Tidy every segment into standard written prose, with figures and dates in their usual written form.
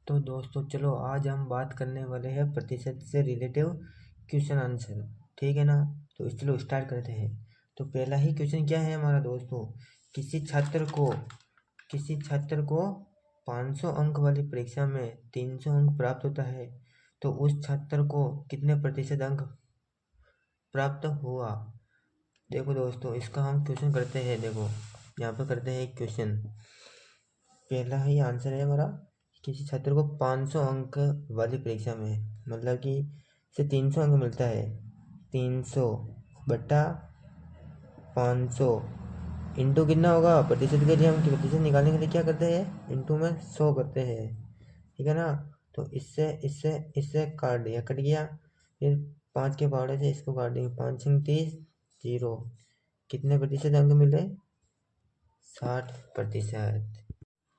तो दोस्तों चलो आज हम बात करने वाले हैं प्रतिशत से रिलेटिव क्वेश्चन आंसर। ठीक है ना। तो चलो स्टार्ट करते हैं। तो पहला ही क्वेश्चन क्या है हमारा दोस्तों, किसी छात्र को 500 अंक वाली परीक्षा में 300 अंक प्राप्त होता है तो उस छात्र को कितने प्रतिशत अंक प्राप्त हुआ। देखो दोस्तों इसका हम क्वेश्चन करते हैं। देखो यहाँ पर करते हैं एक क्वेश्चन। पहला ही आंसर है हमारा, किसी छात्र को 500 अंक वाली परीक्षा में, मतलब कि से 300 अंक मिलता है। 300 बटा 500 इंटू कितना होगा, प्रतिशत के लिए हम प्रतिशत निकालने के लिए क्या करते हैं, इंटू में 100 करते हैं। ठीक है ना। तो इससे इससे इससे काट दिया, कट गया। फिर 5 के पावड़े से इसको काट देंगे, 5 छंग 30, 0। कितने प्रतिशत अंक मिले, 60%।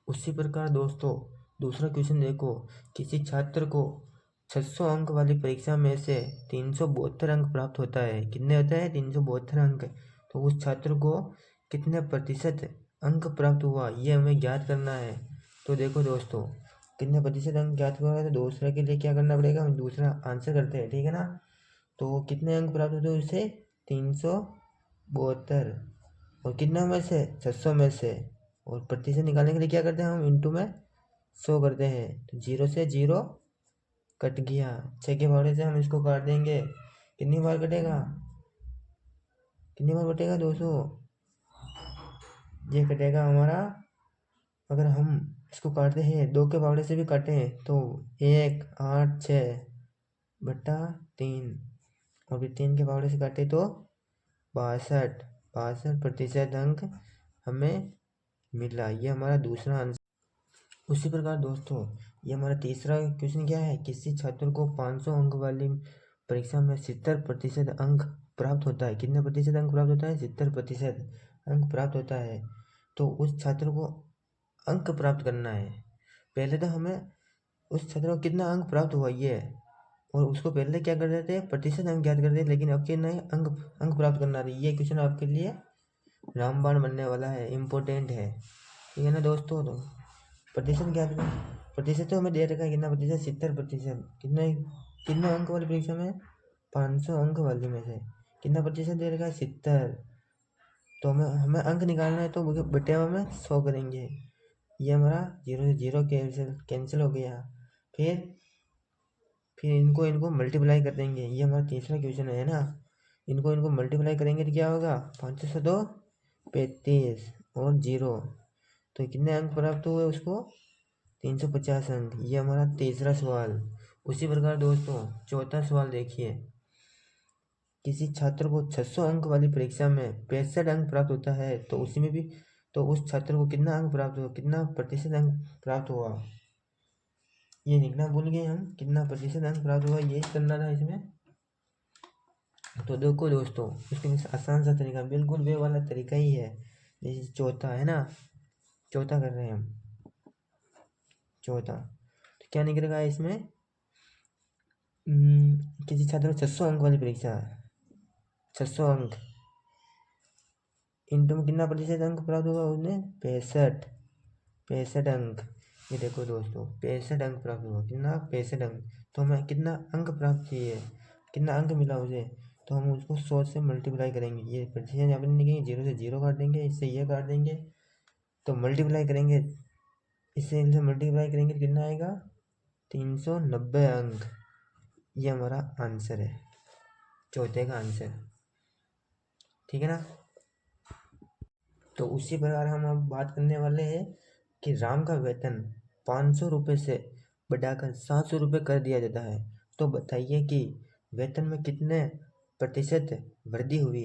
उसी प्रकार दोस्तों दूसरा क्वेश्चन देखो, किसी छात्र को 600 अंक वाली परीक्षा में से 372 अंक प्राप्त होता है। कितने होते हैं, 372 अंक। तो उस छात्र को कितने प्रतिशत अंक प्राप्त हुआ, ये हमें ज्ञात करना है। तो देखो दोस्तों कितने प्रतिशत अंक ज्ञात हुआ है, तो दूसरा के लिए क्या करना पड़ेगा, हम दूसरा आंसर करते हैं। ठीक है ना। तो कितने अंक प्राप्त होते हैं उससे, 372, और कितना में से, 600 में से। और प्रतिशत निकालने के लिए क्या करते हैं, हम इंटू में 100 करते हैं। तो 0 से 0 कट गया, 6 के फावड़े से हम इसको काट देंगे। कितनी बार कटेगा, कितनी बार कटेगा 200, ये कटेगा हमारा। अगर हम इसको काटते हैं 2 के फावड़े से भी काटें तो 1, 8, 6 बटा 3, और फिर 3 के फावड़े से काटे तो 62% अंक हमें मिला। ये हमारा दूसरा आंसर। उसी प्रकार दोस्तों ये हमारा तीसरा क्वेश्चन क्या है, किसी छात्र को 500 अंक वाली परीक्षा में 70% अंक प्राप्त होता है। कितने प्रतिशत अंक प्राप्त होता है, 70% अंक प्राप्त होता है। तो उस छात्र को अंक प्राप्त करना है। पहले तो हमें उस छात्र को कितना अंक प्राप्त हुआ ये, और उसको पहले क्या कर देते हैं, प्रतिशत अंक ज्ञात करते हैं, लेकिन अब क्या नहीं, अंक अंक प्राप्त करना है। ये क्वेश्चन आपके लिए रामबाण बनने वाला है, इम्पोर्टेंट है। ठीक है ना दोस्तों। तो प्रतिशत ज्ञात कर, प्रतिशत तो हमें दे रखा है कितना प्रतिशत, 70%। कितने कितने अंक वाली परीक्षा में, 500 अंक वाली में से कितना प्रतिशत दे रखा है, 70। तो हमें हमें अंक निकालना है, तो बटे में 100 करेंगे। ये हमारा 0 से 0 कैंसिल हो गया। फिर इनको इनको मल्टीप्लाई कर देंगे। ये हमारा तीसरा क्वेश्चन है ना। इनको इनको मल्टीप्लाई करेंगे तो क्या होगा, 5 से 2 35 और 0। तो कितने अंक प्राप्त हुए उसको, 350 अंक। ये हमारा तीसरा सवाल। उसी प्रकार दोस्तों चौथा सवाल देखिए, किसी छात्र को 600 अंक वाली परीक्षा में 65 अंक प्राप्त होता है तो उसी में भी, तो उस छात्र को कितना अंक प्राप्त हुआ, कितना प्रतिशत अंक प्राप्त हुआ, ये लिखना भूल गए हम, कितना प्रतिशत अंक प्राप्त हुआ ये करना था इसमें। तो देखो दोस्तों इसके लिए आसान सा तरीका, बिल्कुल वे वाला तरीका ही है जैसे चौथा है ना। चौथा कर रहे हैं हम, चौथा। तो क्या निकलेगा इसमें, किसी छात्र को 600 अंक वाली परीक्षा, 600 अंक इंटू में कितना प्रतिशत अंक प्राप्त हुआ उसने, 65 अंक। ये देखो दोस्तों 65 अंक प्राप्त हुआ, कितना, 65 अंक। तो हमें कितना अंक प्राप्त चाहिए, कितना अंक मिला उसे, तो हम उसको 100 से मल्टीप्लाई करेंगे। ये प्रतिशत यहाँ पर नहीं लिखेंगे, 0 से 0 काट देंगे, इससे ये काट देंगे, तो मल्टीप्लाई करेंगे, इससे इनसे मल्टीप्लाई करेंगे तो कितना आएगा, 390 अंक। ये हमारा आंसर है, चौथे का आंसर। ठीक है ना। तो उसी प्रकार हम अब बात करने वाले हैं कि राम का वेतन 500 रुपये से बढ़ाकर 700 रुपये कर दिया जाता है। तो बताइए कि वेतन में कितने प्रतिशत वृद्धि हुई।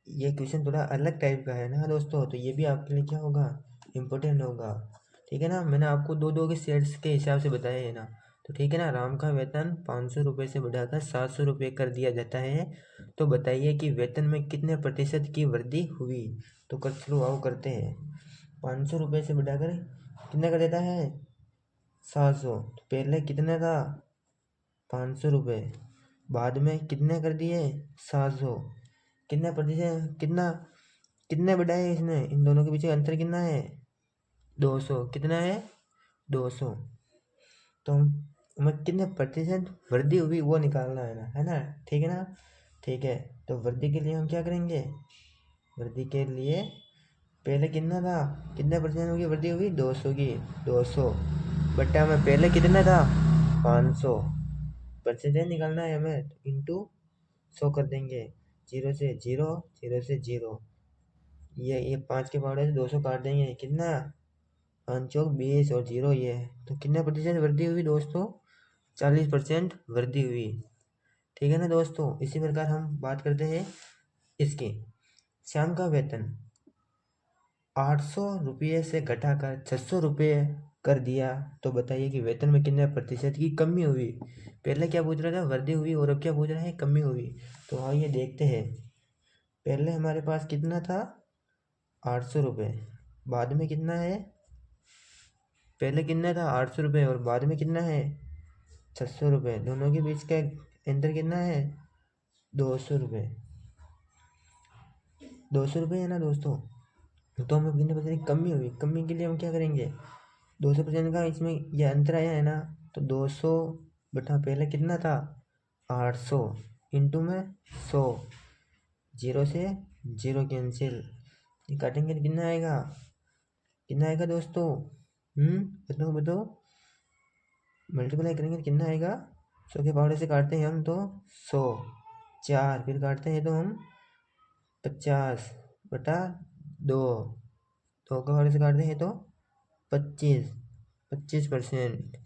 ये क्वेश्चन थोड़ा अलग टाइप का है ना दोस्तों, तो ये भी आपके लिए क्या होगा, इम्पोर्टेंट होगा। ठीक है ना। मैंने आपको दो दो के शेयर्स के हिसाब से बताया है ना। तो ठीक है ना, राम का वेतन 500 रुपये से बढ़ाकर 700 रुपये कर दिया जाता है। तो बताइए कि वेतन में कितने प्रतिशत की वृद्धि हुई। तो कर चलो आओ करते हैं। 500 रुपये से बढ़ाकर कितना कर देता है, 700। तो पहले कितना था, 500 रुपये, बाद में कितने कर दिए, 700। कितने प्रतिशत, कितना, कितने बढ़ाए इसने, इन दोनों के पीछे अंतर कितना है, 200। कितना है, 200। तो हमें कितने प्रतिशत वृद्धि हुई वो निकालना है ना, ठीक है ना। ठीक है, तो वृद्धि के लिए हम क्या करेंगे, वृद्धि के लिए पहले कितना था, कितने परसेंट होगी वृद्धि हुई, 200 की, 200 बट्टा में पहले कितना था 500, परसेंटेज निकालना है हमें, इंटू 100 कर देंगे, 0 से 0, 0 से 0, ये 5 के पावर से 200 काट देंगे, कितना 5 चौक 20 और 0 ये है, तो कितने प्रतिशत वृद्धि हुई दोस्तों, 40% वृद्धि हुई। ठीक है ना दोस्तों। इसी प्रकार हम बात करते हैं इसकी, श्याम का वेतन 800 रुपये से घटाकर 600 रुपये कर दिया, तो बताइए कि वेतन में कितने प्रतिशत की कमी हुई। पहले क्या पूछ रहा था, वृद्धि हुई, और अब क्या पूछ रहा है, कमी हुई। तो आइए देखते हैं, पहले हमारे पास कितना था 800 रुपये, बाद में कितना है, पहले कितना था 800 रुपये और बाद में कितना है 600 रुपये, दोनों के बीच का अंतर कितना है 200 रुपये, 200 रुपये है ना दोस्तों। तो हमें कितने परसेंट की कमी हुई, कमी के लिए हम क्या करेंगे, 200% का इसमें यह अंतर आया है ना, तो 200 बटा पहले कितना था 800 इंटू में 100, 0 से 0 कैंसिल, ये काटेंगे तो कितना आएगा, कितना आएगा दोस्तों, बताओ बताओ, मल्टीप्लाई करेंगे तो कितना आएगा, 100 के पावर से काटते हैं हम तो 100, 4 फिर काटते हैं तो हम 50 बटा 2, 2 के पावर से काटते हैं तो 25%।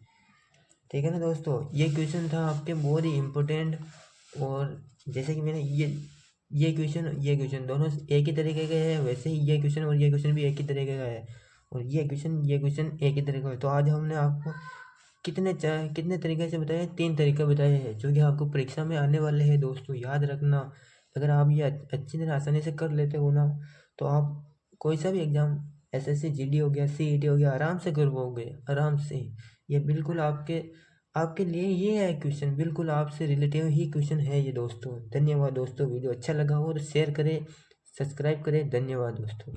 ठीक है ना दोस्तों। ये क्वेश्चन था आपके बहुत ही इम्पोर्टेंट, और जैसे कि मैंने ये क्वेश्चन दोनों एक ही तरीके के हैं, वैसे ही ये क्वेश्चन और ये क्वेश्चन भी एक ही तरीके का है, और ये क्वेश्चन एक ही तरीके का है। तो आज हमने आपको कितने तरीके से बताए, 3 तरीके बताए हैं, जो कि आपको परीक्षा में आने वाले हैं दोस्तों, याद रखना। अगर आप ये अच्छी तरह आसानी से कर लेते हो ना, तो आप कोई सा भी एग्जाम, एसएससी जीडी हो गया, सीईटी हो गया, आराम से कर पाओगे, आराम से। ये बिल्कुल आपके आपके लिए ये है क्वेश्चन, बिल्कुल आपसे रिलेटिव ही क्वेश्चन है ये दोस्तों। धन्यवाद दोस्तों, वीडियो अच्छा लगा हो तो शेयर करें, सब्सक्राइब करें, धन्यवाद दोस्तों।